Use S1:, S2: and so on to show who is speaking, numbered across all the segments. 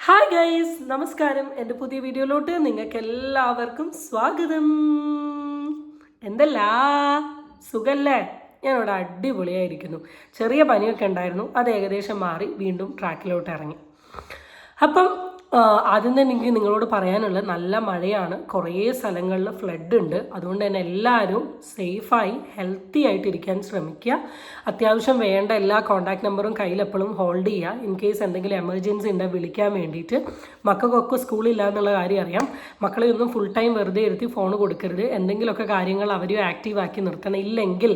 S1: Hi guys, നമസ്കാരം. എൻ്റെ പുതിയ വീഡിയോയിലോട്ട് നിങ്ങൾക്ക് എല്ലാവർക്കും സ്വാഗതം. എന്തല്ലാ സുഖല്ലേ? ഞാനിവിടെ അടിപൊളിയായിരിക്കുന്നു. ചെറിയ പനിയൊക്കെ ഉണ്ടായിരുന്നു, അത് ഏകദേശം മാറി വീണ്ടും ട്രാക്കിലോട്ട് ഇറങ്ങി. അപ്പം ആദ്യം തന്നെ എനിക്ക് നിങ്ങളോട് പറയാനുള്ളത്, നല്ല മഴയാണ്, കുറേ സ്ഥലങ്ങളിൽ ഫ്ലഡ് ഉണ്ട്. അതുകൊണ്ട് തന്നെ എല്ലാവരും സേഫായി ഹെൽത്തി ആയിട്ടിരിക്കാൻ ശ്രമിക്കുക. അത്യാവശ്യം വേണ്ട എല്ലാ കോൺടാക്ട് നമ്പറും കയ്യിൽ എപ്പോഴും ഹോൾഡ് ചെയ്യുക. ഇൻ കേസ് എന്തെങ്കിലും എമർജൻസി ഉണ്ടെങ്കിൽ വിളിക്കാൻ വേണ്ടിയിട്ട്. മക്കൾക്കൊക്കെ സ്കൂളില്ല എന്നുള്ള കാര്യം അറിയാം. മക്കളെ ഒന്നും ഫുൾ ടൈം വെറുതെ ഇരുത്തി ഫോൺ കൊടുക്കരുത്. എന്തെങ്കിലുമൊക്കെ കാര്യങ്ങൾ അവരും ആക്റ്റീവാക്കി നിർത്തണം. ഇല്ലെങ്കിൽ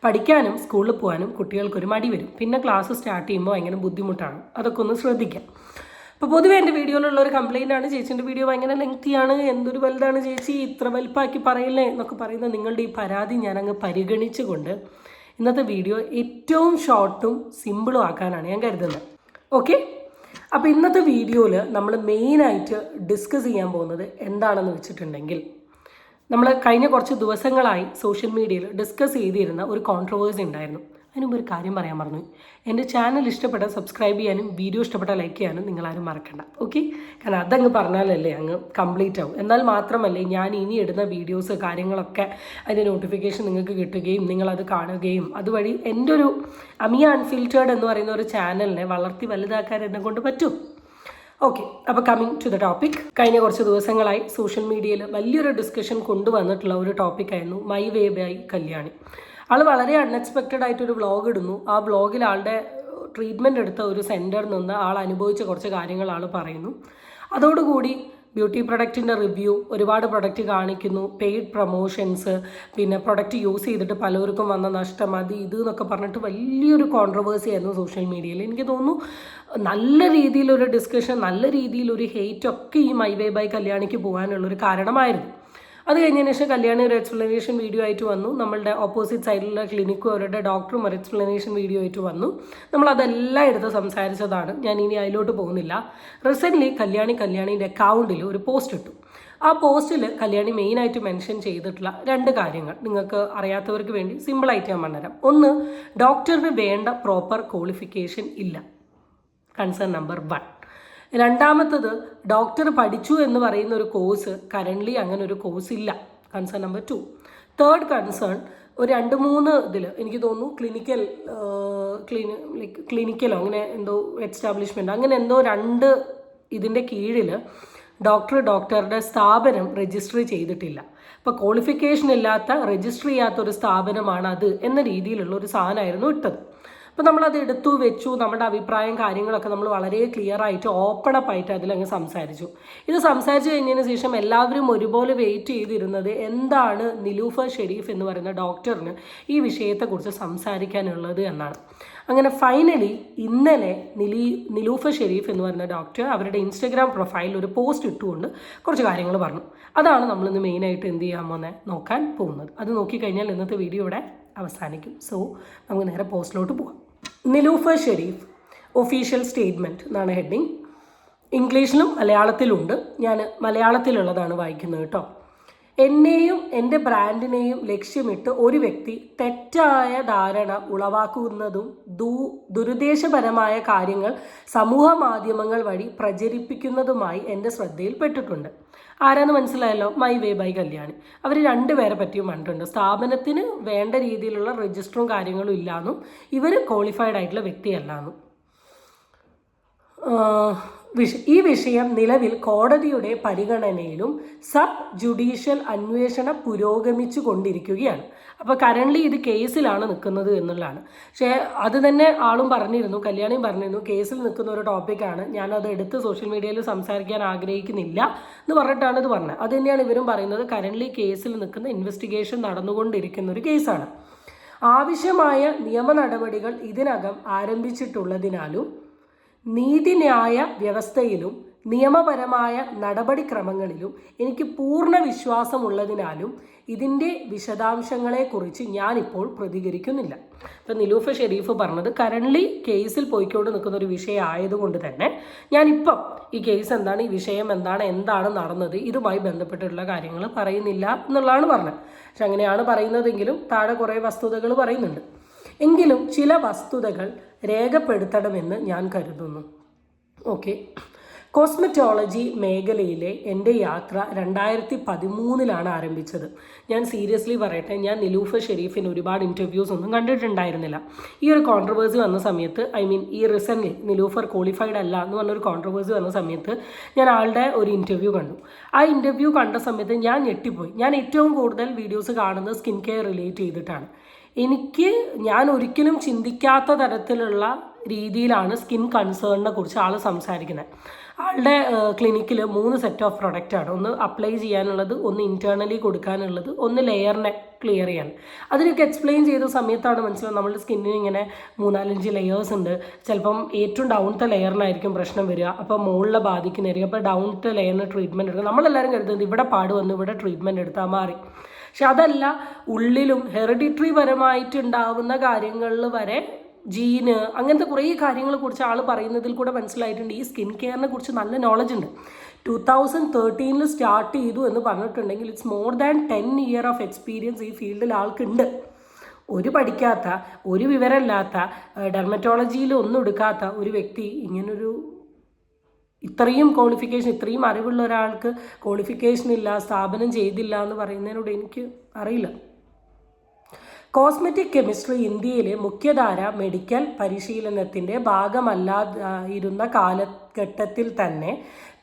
S1: പഠിക്കാനും സ്കൂളിൽ പോകാനും കുട്ടികൾക്കൊരു മടി വരും. പിന്നെ ക്ലാസ് സ്റ്റാർട്ട് ചെയ്യുമ്പോൾ ഭയങ്കര ബുദ്ധിമുട്ടാണ്. അതൊക്കെ ഒന്ന് ശ്രദ്ധിക്കാം. അപ്പോൾ പൊതുവെ എൻ്റെ വീഡിയോയിലുള്ള ഒരു കംപ്ലയിൻ്റ് ആണ്, ചേച്ചീൻ്റെ വീഡിയോ ഭയങ്കര ലെങ്തിയാണ്, എന്തൊരു വലുതാണ് ചേച്ചി, ഇത്ര വലുപ്പാക്കി പറയില്ലേ എന്നൊക്കെ പറയുന്ന നിങ്ങളുടെ ഈ പരാതി ഞാനങ്ങ് പരിഗണിച്ചുകൊണ്ട് ഇന്നത്തെ വീഡിയോ ഏറ്റവും ഷോർട്ടും സിമ്പിളും ആക്കാനാണ് ഞാൻ കരുതുന്നത്. ഓക്കെ, അപ്പോൾ ഇന്നത്തെ വീഡിയോയിൽ നമ്മൾ മെയിനായിട്ട് ഡിസ്കസ് ചെയ്യാൻ പോകുന്നത് എന്താണെന്ന് വെച്ചിട്ടുണ്ടെങ്കിൽ, നമ്മൾ കഴിഞ്ഞ കുറച്ച് ദിവസങ്ങളായി സോഷ്യൽ മീഡിയയിൽ ഡിസ്കസ് ചെയ്തിരുന്ന ഒരു കോൺട്രവേഴ്സി ഉണ്ടായിരുന്നു. അതിനുമുമ്പ് ഒരു കാര്യം പറയാൻ മറന്നു. എൻ്റെ ചാനൽ ഇഷ്ടപ്പെട്ട സബ്സ്ക്രൈബ് ചെയ്യാനും വീഡിയോ ഇഷ്ടപ്പെട്ട ലൈക്ക് ചെയ്യാനും നിങ്ങളാരും മറക്കണ്ട. ഓക്കെ, കാരണം അതങ്ങ് പറഞ്ഞാലല്ലേ അങ്ങ് കംപ്ലീറ്റ് ആവും. എന്നാൽ മാത്രമല്ലേ ഞാൻ ഇനി ഇടുന്ന വീഡിയോസ് കാര്യങ്ങളൊക്കെ അതിൻ്റെ നോട്ടിഫിക്കേഷൻ നിങ്ങൾക്ക് കിട്ടുകയും നിങ്ങളത് കാണുകയും അതുവഴി എൻ്റെ ഒരു അമിയ അൺഫിൽറ്റേർഡ് എന്ന് പറയുന്ന ഒരു ചാനലിനെ വളർത്തി വലുതാക്കാൻ എന്നെ കൊണ്ട് പറ്റും. ഓക്കെ, അപ്പോൾ കമ്മിങ് ടു ദ ടോപ്പിക്. കഴിഞ്ഞ കുറച്ച് ദിവസങ്ങളായി സോഷ്യൽ മീഡിയയിൽ വലിയൊരു ഡിസ്കഷൻ കൊണ്ടുവന്നിട്ടുള്ള ഒരു ടോപ്പിക്കായിരുന്നു മൈ വേ ബൈ കല്യാണി. ആൾ വളരെ അൺഎക്സ്പെക്റ്റഡ് ആയിട്ടൊരു വ്ളോഗ് ഇടുന്നു. ആ വ്ളോഗിൽ ആളുടെ ട്രീറ്റ്മെൻറ്റ് എടുത്ത ഒരു സെൻറ്ററിൽ നിന്ന് ആൾ അനുഭവിച്ച കുറച്ച് കാര്യങ്ങൾ ആൾ പറയുന്നു. അതോടുകൂടി ബ്യൂട്ടി പ്രൊഡക്റ്റിൻ്റെ റിവ്യൂ, ഒരുപാട് പ്രൊഡക്റ്റ് കാണിക്കുന്നു, പെയ്ഡ് പ്രൊമോഷൻസ്, പിന്നെ പ്രൊഡക്റ്റ് യൂസ് ചെയ്തിട്ട് പലർക്കും വന്ന നഷ്ടം, അത് ഇത് എന്നൊക്കെ പറഞ്ഞിട്ട് വലിയൊരു കോൺട്രവേഴ്സി ആയിരുന്നു സോഷ്യൽ മീഡിയയിൽ. എനിക്ക് തോന്നുന്നു നല്ല രീതിയിലൊരു ഡിസ്കഷൻ, നല്ല രീതിയിലൊരു ഹെയ്റ്റ് ഒക്കെ ഈ മൈ വേ ബൈ കല്യാണിക്ക് പോകാനുള്ളൊരു കാരണമായിരുന്നു. അത് കഴിഞ്ഞതിന് ശേഷം കല്യാണി ഒരു എക്സ്പ്ലനേഷൻ വീഡിയോ ആയിട്ട് വന്നു. നമ്മളുടെ ഓപ്പോസിറ്റ് സൈഡിലുള്ള ക്ലിനിക്കും അവരുടെ ഡോക്ടറും ഒരു എക്സ്പ്ലനേഷൻ വീഡിയോ ആയിട്ട് വന്നു. നമ്മളതെല്ലാം എടുത്ത് സംസാരിച്ചതാണ്. ഞാൻ ഇനി അതിലോട്ട് പോകുന്നില്ല. റീസെൻ്റ്ലി കല്യാണീൻ്റെ അക്കൗണ്ടിൽ ഒരു പോസ്റ്റ് ഇട്ടു. ആ പോസ്റ്റിൽ കല്യാണി മെയിനായിട്ട് മെൻഷൻ ചെയ്തിട്ടുള്ള രണ്ട് കാര്യങ്ങൾ നിങ്ങൾക്ക് അറിയാത്തവർക്ക് വേണ്ടി സിമ്പിളായിട്ട് ഞാൻ പറഞ്ഞുതരാം. ഒന്ന്, ഡോക്ടറിന് വേണ്ട പ്രോപ്പർ ക്വാളിഫിക്കേഷൻ ഇല്ല, കൺസേൺ നമ്പർ 1. രണ്ടാമത്തത്, ഡോക്ടർ പഠിച്ചു എന്ന് പറയുന്ന ഒരു കോഴ്സ് കറൻ്റ്ലി അങ്ങനെ ഒരു കോഴ്സ് ഇല്ല, കൺസേൺ നമ്പർ 2. തേർഡ് കൺസേൺ, ഒരു 2-3 ഇതിൽ എനിക്ക് തോന്നുന്നു ക്ലിനിക്കലോ അങ്ങനെ എന്തോ എസ്റ്റാബ്ലിഷ്മെൻറ്റ് അങ്ങനെ എന്തോ 2 ഇതിൻ്റെ കീഴിൽ ഡോക്ടറുടെ സ്ഥാപനം രജിസ്റ്റർ ചെയ്തിട്ടില്ല. അപ്പോൾ ക്വാളിഫിക്കേഷൻ ഇല്ലാത്ത, രജിസ്റ്റർ ചെയ്യാത്ത ഒരു സ്ഥാപനമാണ് അത് എന്ന രീതിയിലുള്ള ഒരു സാധനമായിരുന്നു ഇട്ടത്. അപ്പോൾ നമ്മളത് എടുത്തു വെച്ചു. നമ്മുടെ അഭിപ്രായം കാര്യങ്ങളൊക്കെ നമ്മൾ വളരെ ക്ലിയർ ആയിട്ട് ഓപ്പണപ്പ് ആയിട്ട് അതിലങ്ങ് സംസാരിച്ചു. ഇത് സംസാരിച്ചു കഴിഞ്ഞതിന് ശേഷം എല്ലാവരും ഒരുപോലെ വെയിറ്റ് ചെയ്തിരുന്നത് എന്താണ് നിലൂഫർ ഷെരീഫ് എന്ന് പറയുന്ന ഡോക്ടറിന് ഈ വിഷയത്തെക്കുറിച്ച് സംസാരിക്കാനുള്ളത് എന്നാണ്. അങ്ങനെ ഫൈനലി ഇന്നലെ നിലൂഫർ ഷെരീഫ് എന്ന് പറയുന്ന ഡോക്ടർ അവരുടെ ഇൻസ്റ്റഗ്രാം പ്രൊഫൈലിൽ ഒരു പോസ്റ്റ് ഇട്ടുകൊണ്ട് കുറച്ച് കാര്യങ്ങൾ പറഞ്ഞു. അതാണ് നമ്മളിന്ന് മെയിനായിട്ട് എന്ത് ചെയ്യാൻ നോക്കാൻ പോകുന്നത്. അത് നോക്കിക്കഴിഞ്ഞാൽ ഇന്നത്തെ വീഡിയോ ഇവിടെ അവസാനിക്കും. സോ നമുക്ക് നേരെ പോസ്റ്റിലോട്ട് പോകാം. നിലൂഫർ ഷെരീഫ് ഒഫീഷ്യൽ സ്റ്റേറ്റ്മെൻറ്റ് എന്നാണ് ഹെഡിങ്. ഇംഗ്ലീഷിലും മലയാളത്തിലുണ്ട്. ഞാൻ മലയാളത്തിലുള്ളതാണ് വായിക്കുന്നത് കേട്ടോ. എന്നെയും എൻ്റെ ബ്രാൻഡിനെയും ലക്ഷ്യമിട്ട് ഒരു വ്യക്തി തെറ്റായ ധാരണ ഉളവാക്കുന്നതും ദുരുദ്ദേശപരമായ കാര്യങ്ങൾ സമൂഹ മാധ്യമങ്ങൾ വഴി പ്രചരിപ്പിക്കുന്നതുമായി എൻ്റെ ശ്രദ്ധയിൽപ്പെട്ടിട്ടുണ്ട്. ആരാന്ന് മനസ്സിലായല്ലോ, മൈ വേ ബൈ കല്യാണി. അവർ 2 പേരെ പറ്റിയും കണ്ടിട്ടുണ്ട്. സ്ഥാപനത്തിന് വേണ്ട രീതിയിലുള്ള രജിസ്റ്ററും കാര്യങ്ങളും ഇല്ലാന്നും ഇവർ ക്വാളിഫൈഡ് ആയിട്ടുള്ള വ്യക്തിയല്ലാന്നും. ഈ വിഷയം നിലവിൽ കോടതിയുടെ പരിഗണനയിലും സബ് ജുഡീഷ്യൽ അന്വേഷണം പുരോഗമിച്ചു കൊണ്ടിരിക്കുകയാണ്. അപ്പോൾ കറൻ്റ്ലി ഇത് കേസിലാണ് നിൽക്കുന്നത് എന്നുള്ളതാണ്. പക്ഷേ അത് തന്നെ ആളും പറഞ്ഞിരുന്നു, കല്യാണിയും പറഞ്ഞിരുന്നു, കേസിൽ നിൽക്കുന്ന ഒരു ടോപ്പിക്കാണ്, ഞാനത് എടുത്ത് സോഷ്യൽ മീഡിയയിൽ സംസാരിക്കാൻ ആഗ്രഹിക്കുന്നില്ല എന്ന് പറഞ്ഞിട്ടാണ് ഇത് പറഞ്ഞത്. അത് തന്നെയാണ് ഇവരും പറയുന്നത്. കറൻ്റ്ലി കേസിൽ നിൽക്കുന്ന ഇൻവെസ്റ്റിഗേഷൻ നടന്നുകൊണ്ടിരിക്കുന്ന ഒരു കേസാണ്. ആവശ്യമായ നിയമ നടപടികൾ ഇതിനകം ആരംഭിച്ചിട്ടുള്ളതിനാലും നീതിന്യായ വ്യവസ്ഥയിലും നിയമപരമായ നടപടിക്രമങ്ങളിലും എനിക്ക് പൂർണ്ണ വിശ്വാസമുള്ളതിനാലും ഇതിൻ്റെ വിശദാംശങ്ങളെക്കുറിച്ച് ഞാനിപ്പോൾ പ്രതികരിക്കുന്നില്ല. ഇപ്പം നിലൂഫർ ഷെരീഫ് പറഞ്ഞത് കറൻ്റ്ലി കേസിൽ പോയിക്കൊണ്ട് നിൽക്കുന്ന ഒരു വിഷയം ആയതുകൊണ്ട് തന്നെ ഞാനിപ്പം ഈ കേസ് എന്താണ്, ഈ വിഷയം എന്താണ് നടന്നത്, ഇതുമായി ബന്ധപ്പെട്ടിട്ടുള്ള കാര്യങ്ങൾ പറയുന്നില്ല എന്നുള്ളതാണ് പറഞ്ഞത്. പക്ഷെ അങ്ങനെയാണ് പറയുന്നതെങ്കിലും താഴെ കുറേ വസ്തുതകൾ പറയുന്നുണ്ട്. എങ്കിലും ചില വസ്തുതകൾ രേഖപ്പെടുത്തണമെന്ന് ഞാൻ കരുതുന്നു. ഓക്കെ, കോസ്മെറ്റോളജി മേഖലയിലെ എൻ്റെ യാത്ര 2013 ആരംഭിച്ചത്. ഞാൻ സീരിയസ്ലി പറയട്ടെ, ഞാൻ നിലൂഫർ ഷെരീഫിന് ഒരുപാട് ഇൻ്റർവ്യൂസ് ഒന്നും കണ്ടിട്ടുണ്ടായിരുന്നില്ല. ഈ ഒരു കോൺട്രവേഴ്സി വന്ന സമയത്ത്, ഈ റീസെൻ്റ്ലി നിലൂഫർ ക്വാളിഫൈഡ് അല്ല എന്ന് പറഞ്ഞൊരു കോൺട്രവേഴ്സി വന്ന സമയത്ത് ഞാൻ ആളുടെ ഒരു ഇൻ്റർവ്യൂ കണ്ടു. ആ ഇൻ്റർവ്യൂ കണ്ട സമയത്ത് ഞാൻ ഞെട്ടിപ്പോയി. ഞാൻ ഏറ്റവും കൂടുതൽ വീഡിയോസ് കാണുന്നത് സ്കിൻ കെയർ റിലേറ്റ് ചെയ്തിട്ടാണ്. ഞാൻ ഒരിക്കലും ചിന്തിക്കാത്ത തരത്തിലുള്ള രീതിയിലാണ് സ്കിൻ കൺസേണിനെ കുറിച്ച് ആൾ സംസാരിക്കുന്നത്. ആളുടെ ക്ലിനിക്കിൽ 3 സെറ്റ് ഓഫ് പ്രൊഡക്റ്റാണ്. ഒന്ന് അപ്ലൈ ചെയ്യാനുള്ളത്, ഒന്ന് ഇൻറ്റേർണലി കൊടുക്കാനുള്ളത്, ഒന്ന് ലെയറിനെ ക്ലിയർ ചെയ്യാൻ. അതിനൊക്കെ എക്സ്പ്ലെയിൻ ചെയ്ത സമയത്താണ് മനസ്സിലാവും നമ്മുടെ സ്കിന്നിന് ഇങ്ങനെ 3-4 ലെയേഴ്സ് ഉണ്ട്. ചിലപ്പം ഏറ്റവും ഡൗണത്തെ ലെയറിനായിരിക്കും പ്രശ്നം വരിക, അപ്പോൾ മുകളിലെ ബാധിക്കുന്നതായിരിക്കും. അപ്പോൾ ഡൗണത്തെ ലെയറിന് ട്രീറ്റ്മെൻറ്റ് എടുക്കുക. നമ്മളെല്ലാവരും കരുതുന്നത് ഇവിടെ പാട് വന്ന് ഇവിടെ ട്രീറ്റ്മെൻറ്റ് എടുത്താൽ മാറി. പക്ഷെ അതല്ല, ഉള്ളിലും ഹെറിഡിറ്ററി പരമായിട്ടുണ്ടാവുന്ന കാര്യങ്ങളിൽ വരെ ജീന്, അങ്ങനത്തെ കുറേ കാര്യങ്ങളെ കുറിച്ച് ആൾ പറയുന്നതിൽ കൂടെ മനസ്സിലായിട്ടുണ്ട് ഈ സ്കിൻ കെയറിനെ കുറിച്ച് നല്ല നോളജ് ഉണ്ട്. 2013 സ്റ്റാർട്ട് ചെയ്തു എന്ന് പറഞ്ഞിട്ടുണ്ടെങ്കിൽ it's more than 10 year of experience ഈ ഫീൽഡിൽ ആൾക്കുണ്ട്. ഒരു പഠിക്കാത്ത, ഒരു വിവരമില്ലാത്ത, ഡെർമറ്റോളജിയിൽ ഒന്നും എടുക്കാത്ത ഒരു വ്യക്തി ഇങ്ങനൊരു ഇത്രയും ക്വാളിഫിക്കേഷൻ, ഇത്രയും അറിവുള്ള ഒരാൾക്ക് ക്വാളിഫിക്കേഷൻ ഇല്ല, സ്ഥാപനം ചെയ്തില്ല എന്ന് പറയുന്നതിനോട് എനിക്ക് അറിയില്ല. കോസ്മെറ്റിക് കെമിസ്ട്രി ഇന്ത്യയിലെ മുഖ്യധാര മെഡിക്കൽ പരിശീലനത്തിൻ്റെ ഭാഗമല്ലാതിരുന്ന കാലഘട്ടത്തിൽ തന്നെ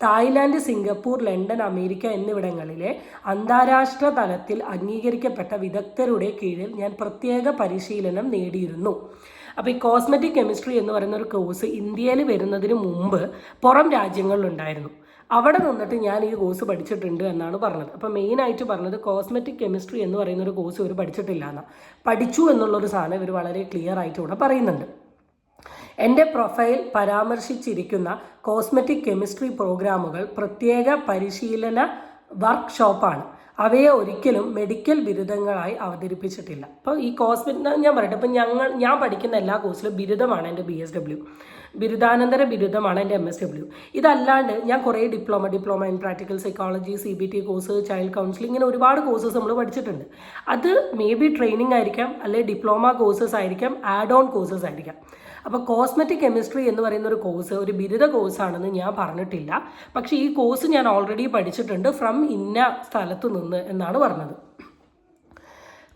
S1: തായ്ലാൻഡ്, സിംഗപ്പൂർ, ലണ്ടൻ, അമേരിക്ക എന്നിവിടങ്ങളിലെ അന്താരാഷ്ട്ര തലത്തിൽ അംഗീകരിക്കപ്പെട്ട വിദഗ്ധരുടെ കീഴിൽ ഞാൻ പ്രത്യേക പരിശീലനം നേടിയിരുന്നു. അപ്പോൾ ഈ കോസ്മെറ്റിക് കെമിസ്ട്രി എന്ന് പറയുന്ന ഒരു കോഴ്സ് ഇന്ത്യയിൽ വരുന്നതിന് മുമ്പ് പുറം രാജ്യങ്ങളിലുണ്ടായിരുന്നു. അവിടെ നിന്നിട്ട് ഞാൻ ഈ കോഴ്സ് പഠിച്ചിട്ടുണ്ട് എന്നാണ് പറഞ്ഞത്. അപ്പോൾ മെയിനായിട്ട് പറഞ്ഞത് കോസ്മെറ്റിക് കെമിസ്ട്രി എന്ന് പറയുന്ന ഒരു കോഴ്സ് ഇവർ പഠിച്ചിട്ടില്ല എന്നാണ്. പഠിച്ചു എന്നുള്ളൊരു സാധനം ഇവർ വളരെ ക്ലിയർ ആയിട്ട് ഇവിടെ പറയുന്നുണ്ട്. എൻ്റെ പ്രൊഫൈൽ പരാമർശിച്ചിരിക്കുന്ന കോസ്മെറ്റിക് കെമിസ്ട്രി പ്രോഗ്രാമുകൾ പ്രത്യേക പരിശീലന വർക്ക്ഷോപ്പാണ്. അവയെ ഒരിക്കലും മെഡിക്കൽ ബിരുദങ്ങളായി അവതരിപ്പിച്ചിട്ടില്ല. അപ്പോൾ ഈ ഞാൻ പറയട്ടെ, ഇപ്പം ഞാൻ പഠിക്കുന്ന എല്ലാ കോഴ്സിലും ബിരുദമാണ് എൻ്റെ BSW, ബിരുദാനന്തര ബിരുദമാണ് എൻ്റെ MSW. ഇതല്ലാണ്ട് ഞാൻ കുറേ diploma in practical psychology, CBT course, child counselling, ഇങ്ങനെ ഒരുപാട് കോഴ്സസ് നമ്മൾ പഠിച്ചിട്ടുണ്ട്. അത് മേ ബി ട്രെയിനിങ് ആയിരിക്കാം, അല്ലെങ്കിൽ ഡിപ്ലോമ കോഴ്സസ് ആയിരിക്കാം, ആഡ് ഓൺ കോഴ്സസ് ആയിരിക്കാം. അപ്പോൾ കോസ്മെറ്റിക് കെമിസ്ട്രി എന്ന് പറയുന്ന ഒരു കോഴ്സ് ഒരു ബിരുദ കോഴ്സാണെന്ന് ഞാൻ പറഞ്ഞിട്ടില്ല. പക്ഷേ ഈ കോഴ്സ് ഞാൻ ഓൾറെഡി പഠിച്ചിട്ടുണ്ട് ഫ്രം ഇന്ന സ്ഥലത്ത് നിന്ന് എന്നാണ് പറഞ്ഞത്.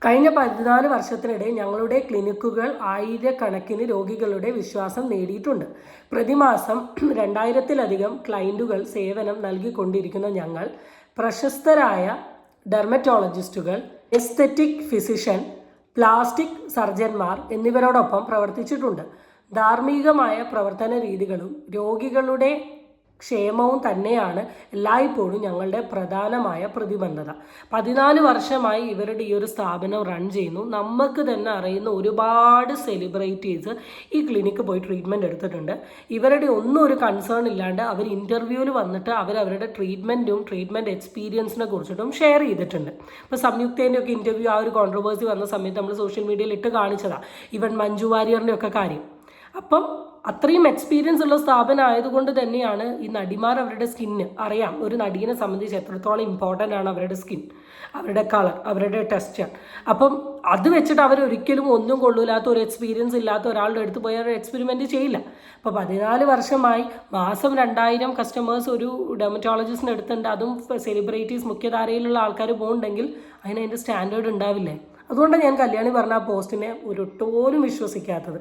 S1: കഴിഞ്ഞ 14 വർഷത്തിനിടെ ഞങ്ങളുടെ ക്ലിനിക്കുകൾ ആയിരക്കണക്കിന് രോഗികളുടെ വിശ്വാസം നേടിയിട്ടുണ്ട്. പ്രതിമാസം 2000-ലധികം ക്ലയൻറ്റുകൾ സേവനം നൽകിക്കൊണ്ടിരിക്കുന്ന ഞങ്ങൾ പ്രശസ്തരായ ഡെർമറ്റോളജിസ്റ്റുകൾ, എസ്തെറ്റിക് ഫിസിഷ്യൻ, പ്ലാസ്റ്റിക് സർജന്മാർ എന്നിവരോടൊപ്പം പ്രവർത്തിച്ചിട്ടുണ്ട്. ധാർമ്മികമായ പ്രവർത്തന രീതികളും രോഗികളുടെ ക്ഷേമവും തന്നെയാണ് എല്ലായ്പ്പോഴും ഞങ്ങളുടെ പ്രധാനമായ പ്രതിബദ്ധത. 14 വർഷമായി ഇവരുടെ ഈ ഒരു സ്ഥാപനം റൺ ചെയ്യുന്നു. നമുക്ക് തന്നെ അറിയുന്ന ഒരുപാട് സെലിബ്രിറ്റീസ് ഈ ക്ലിനിക്ക് പോയി ട്രീറ്റ്മെൻറ്റ് എടുത്തിട്ടുണ്ട്. ഇവരുടെ ഒന്നും ഒരു കൺസേൺ ഇല്ലാണ്ട് അവർ ഇൻ്റർവ്യൂവിൽ വന്നിട്ട് അവരവരുടെ ട്രീറ്റ്മെൻറ്റ് എക്സ്പീരിയൻസിനെ കുറിച്ചിട്ടും ഷെയർ ചെയ്തിട്ടുണ്ട്. ഇപ്പോൾ സംയുക്തേൻ്റെ ഒക്കെ ഇൻ്റർവ്യൂ ആ ഒരു കോൺട്രവേഴ്സി വന്ന സമയത്ത് നമ്മൾ സോഷ്യൽ മീഡിയയിൽ ഇട്ട് കാണിച്ചതാണ്, ഈവൻ മഞ്ജു വാര്യറിൻ്റെ ഒക്കെ കാര്യം. അപ്പം അത്രയും എക്സ്പീരിയൻസ് ഉള്ള സ്ഥാപനം ആയതുകൊണ്ട് തന്നെയാണ് ഈ നടിമാർ അവരുടെ സ്കിന്ന് അറിയാം. ഒരു നടീനെ സംബന്ധിച്ച് എത്രത്തോളം ഇമ്പോർട്ടൻ്റ് ആണ് അവരുടെ സ്കിൻ, അവരുടെ കളർ, അവരുടെ ടെക്സ്ചർ. അപ്പം അത് വെച്ചിട്ട് അവരൊരിക്കലും ഒന്നും കൊള്ളൂലാത്ത, ഒരു എക്സ്പീരിയൻസ് ഇല്ലാത്ത ഒരാളുടെ അടുത്ത് പോയി അവർ എക്സ്പെരിമെൻറ്റ് ചെയ്യില്ല. അപ്പോൾ 14 വർഷമായി മാസം 2000 കസ്റ്റമേഴ്സ് ഒരു ഡെർമറ്റോളജിസ്റ്റിന് എടുത്തുണ്ട്. അതും സെലിബ്രിറ്റീസ്, മുഖ്യധാരയിലുള്ള ആൾക്കാർ പോകുന്നുണ്ടെങ്കിൽ അതിൻ്റെ സ്റ്റാൻഡേർഡ് ഉണ്ടാവില്ലേ? അതുകൊണ്ടാണ് ഞാൻ കല്യാണി പറഞ്ഞ ആ പോസ്റ്റിനെ ഒരൊട്ടുപോലും വിശ്വസിക്കാത്തത്.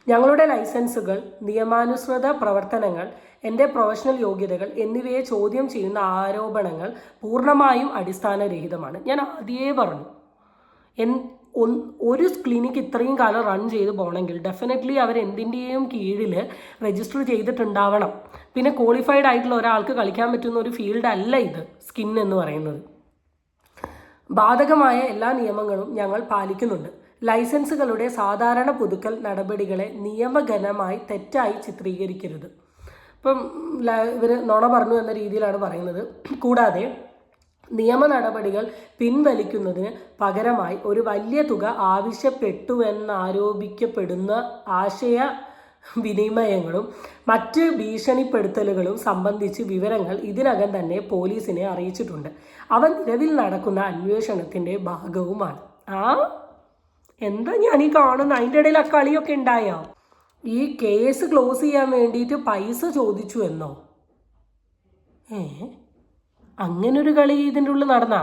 S1: ഞങ്ങളുടെ ലൈസൻസുകൾ, നിയമാനുസൃത പ്രവർത്തനങ്ങൾ, എൻ്റെ പ്രൊഫഷണൽ യോഗ്യതകൾ എന്നിവയെ ചോദ്യം ചെയ്യുന്ന ആരോപണങ്ങൾ പൂർണ്ണമായും അടിസ്ഥാനരഹിതമാണ്. ഞാൻ ആദ്യമേ പറഞ്ഞു, ഒരു ക്ലിനിക്ക് ഇത്രയും കാലം റൺ ചെയ്ത് പോകണമെങ്കിൽ ഡെഫിനറ്റ്ലി അവർ എന്തിൻ്റെയും കീഴിൽ രജിസ്റ്റർ ചെയ്തിട്ടുണ്ടാവണം. പിന്നെ ക്വാളിഫൈഡ് ആയിട്ടുള്ള ഒരാൾക്ക് കളിക്കാൻ പറ്റുന്ന ഒരു ഫീൽഡ് അല്ല ഇത് സ്കിൻ എന്ന് പറയുന്നത്. ബാധകമായ എല്ലാ നിയമങ്ങളും ഞങ്ങൾ പാലിക്കുന്നുണ്ട്. ലൈസൻസുകളുടെ സാധാരണ പുതുക്കൽ നടപടികളെ നിയമഘനമായി തെറ്റായി ചിത്രീകരിക്കരുത്. ഇപ്പം ഇവർ നുണ പറഞ്ഞു എന്ന രീതിയിലാണ് പറയുന്നത്. കൂടാതെ നിയമ നടപടികൾ പിൻവലിക്കുന്നതിന് പകരമായി ഒരു വലിയ തുക ആവശ്യപ്പെട്ടുവെന്നാരോപിക്കപ്പെടുന്ന ആശയ വിനിമയങ്ങളും മറ്റ് ഭീഷണിപ്പെടുത്തലുകളും സംബന്ധിച്ച് വിവരങ്ങൾ ഇതിനകം തന്നെ പോലീസിനെ അറിയിച്ചിട്ടുണ്ട്. അവ നിലവിൽ നടക്കുന്ന അന്വേഷണത്തിൻ്റെ ഭാഗവുമാണ്. എന്താ ഞാൻ ഈ കാണുന്ന? അതിൻ്റെ ഇടയിൽ ആ കളിയൊക്കെ ഉണ്ടായോ? ഈ കേസ് ക്ലോസ് ചെയ്യാൻ വേണ്ടിയിട്ട് പൈസ ചോദിച്ചു എന്നോ? അങ്ങനൊരു കളി ഇതിൻ്റെ ഉള്ളിൽ നടന്നാ?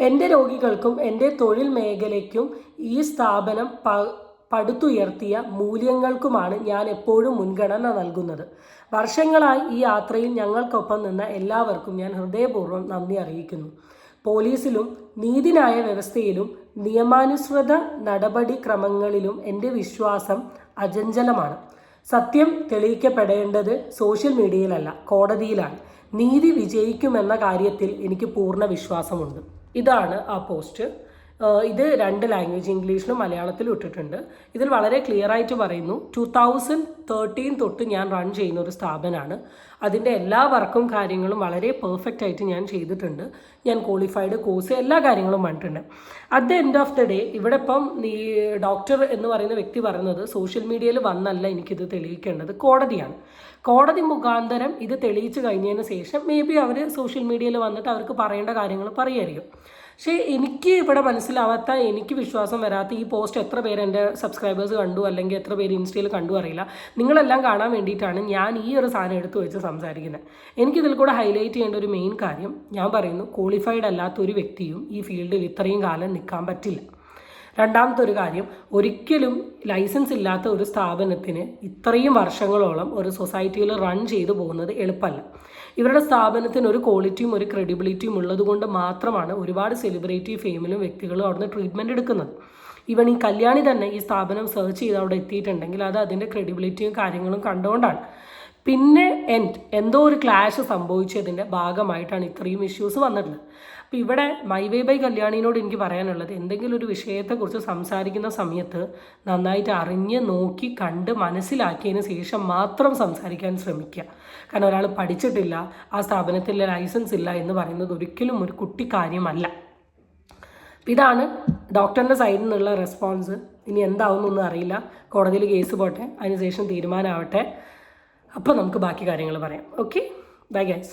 S1: എൻ്റെ രോഗികൾക്കും എൻ്റെ തൊഴിൽ മേഖലയ്ക്കും ഈ സ്ഥാപനം പടുത്തുയർത്തിയ മൂല്യങ്ങൾക്കുമാണ് ഞാൻ എപ്പോഴും മുൻഗണന നൽകുന്നത്. വർഷങ്ങളായി ഈ യാത്രയിൽ ഞങ്ങൾക്കൊപ്പം നിന്ന എല്ലാവർക്കും ഞാൻ ഹൃദയപൂർവ്വം നന്ദി അറിയിക്കുന്നു. പോലീസിലും നീതിന്യായ വ്യവസ്ഥയിലും നിയമാനുസൃത നടപടിക്രമങ്ങളിലും എൻ്റെ വിശ്വാസം അചഞ്ചലമാണ്. സത്യം തെളിയിക്കപ്പെടേണ്ടത് സോഷ്യൽ മീഡിയയിലല്ല, കോടതിയിലാണ്. നീതി വിജയിക്കുമെന്ന കാര്യത്തിൽ എനിക്ക് പൂർണ്ണ വിശ്വാസമുണ്ട്. ഇതാണ് ആ പോസ്റ്റ്. ഇത് 2 ലാംഗ്വേജ്, ഇംഗ്ലീഷിലും മലയാളത്തിലും ഇട്ടിട്ടുണ്ട്. ഇതിൽ വളരെ ക്ലിയർ ആയിട്ട് പറയുന്നു, 2013 തൊട്ട് ഞാൻ റൺ ചെയ്യുന്ന ഒരു സ്ഥാപനമാണ്. അതിൻ്റെ എല്ലാ വർക്കും കാര്യങ്ങളും വളരെ പെർഫെക്റ്റ് ആയിട്ട് ഞാൻ ചെയ്തിട്ടുണ്ട്. ഞാൻ ക്വാളിഫൈഡ് കോഴ്സ് എല്ലാ കാര്യങ്ങളും പറഞ്ഞിട്ടുണ്ട്. At the end of the day ഇവിടെ ഇപ്പം ഈ ഡോക്ടർ എന്ന് പറയുന്ന വ്യക്തി പറയുന്നത് സോഷ്യൽ മീഡിയയിൽ വന്നല്ല എനിക്കിത് തെളിയിക്കേണ്ടത്, കോടതിയാണ്. കോടതി മുഖാന്തരം ഇത് തെളിയിച്ച് കഴിഞ്ഞതിന് ശേഷം മേ ബി അവർ സോഷ്യൽ മീഡിയയിൽ വന്നിട്ട് അവർക്ക് പറയേണ്ട കാര്യങ്ങൾ പറയുമായിരിക്കും. പക്ഷേ എനിക്ക് ഇവിടെ മനസ്സിലാവാത്ത, എനിക്ക് വിശ്വാസം വരാത്ത ഈ പോസ്റ്റ് എത്ര പേര് എൻ്റെ സബ്സ്ക്രൈബേഴ്സ് കണ്ടു, അല്ലെങ്കിൽ എത്ര പേര് ഇൻസ്റ്റയിൽ കണ്ടു അറിയില്ല. നിങ്ങളെല്ലാം കാണാൻ വേണ്ടിയിട്ടാണ് ഞാൻ ഈ ഒരു സാധനം എടുത്തു വെച്ച് സംസാരിക്കുന്നത്. എനിക്കിതിൽ കൂടെ ഹൈലൈറ്റ് ചെയ്യേണ്ട ഒരു മെയിൻ കാര്യം, ഞാൻ പറയുന്നു, ക്വാളിഫൈഡ് അല്ലാത്ത ഒരു വ്യക്തിയും ഈ ഫീൽഡിൽ ഇത്രയും കാലം നിൽക്കാൻ പറ്റില്ല. രണ്ടാമത്തെ ഒരു കാര്യം, ഒരിക്കലും ലൈസൻസ് ഇല്ലാത്ത ഒരു സ്ഥാപനത്തിന് ഇത്രയും വർഷങ്ങളോളം ഒരു സൊസൈറ്റിയിൽ റൺ ചെയ്തു പോകുന്നത് എളുപ്പമല്ല. ഇവരുടെ സ്ഥാപനത്തിന് ഒരു ക്വാളിറ്റിയും ഒരു ക്രെഡിബിലിറ്റിയും ഉള്ളത് കൊണ്ട് മാത്രമാണ് ഒരുപാട് സെലിബ്രിറ്റി ഫെയിമിലും വ്യക്തികളും അവിടുന്ന് ട്രീറ്റ്മെൻറ്റ് എടുക്കുന്നത്. ഈവൻ ഈ കല്യാണി തന്നെ ഈ സ്ഥാപനം സെർച്ച് ചെയ്ത് അവിടെ എത്തിയിട്ടുണ്ടെങ്കിൽ അത് അതിൻ്റെ ക്രെഡിബിലിറ്റിയും കാര്യങ്ങളും കണ്ടുകൊണ്ടാണ്. പിന്നെ എന്തോ ഒരു ക്ലാഷ് സംഭവിച്ചതിൻ്റെ ഭാഗമായിട്ടാണ് ഇത്രയും ഇഷ്യൂസ് വന്നിട്ടുള്ളത്. അപ്പോൾ ഇവിടെ മൈ വേ ബൈ കല്യാണിനോട് എനിക്ക് പറയാനുള്ളത്, എന്തെങ്കിലും ഒരു വിഷയത്തെക്കുറിച്ച് സംസാരിക്കുന്ന സമയത്ത് നന്നായിട്ട് അറിഞ്ഞ് നോക്കി കണ്ട് മനസ്സിലാക്കിയതിന് ശേഷം മാത്രം സംസാരിക്കാൻ ശ്രമിക്കുക. കാരണം ഒരാൾ പഠിച്ചിട്ടില്ല, ആ സ്ഥാപനത്തിൽ ലൈസൻസ് ഇല്ല എന്ന് പറയുന്നത് ഒരിക്കലും ഒരു കുട്ടി കാര്യമല്ല. ഇതാണ് ഡോക്ടറിൻ്റെ സൈഡിൽ നിന്നുള്ള റെസ്പോൺസ്. ഇനി എന്താവുന്നൊന്നും അറിയില്ല, കോടതിയിൽ കേസ് പോട്ടെ, അതിനുശേഷം തീരുമാനമാവട്ടെ. അപ്പോൾ നമുക്ക് ബാക്കി കാര്യങ്ങൾ പറയാം. Okay, bye guys.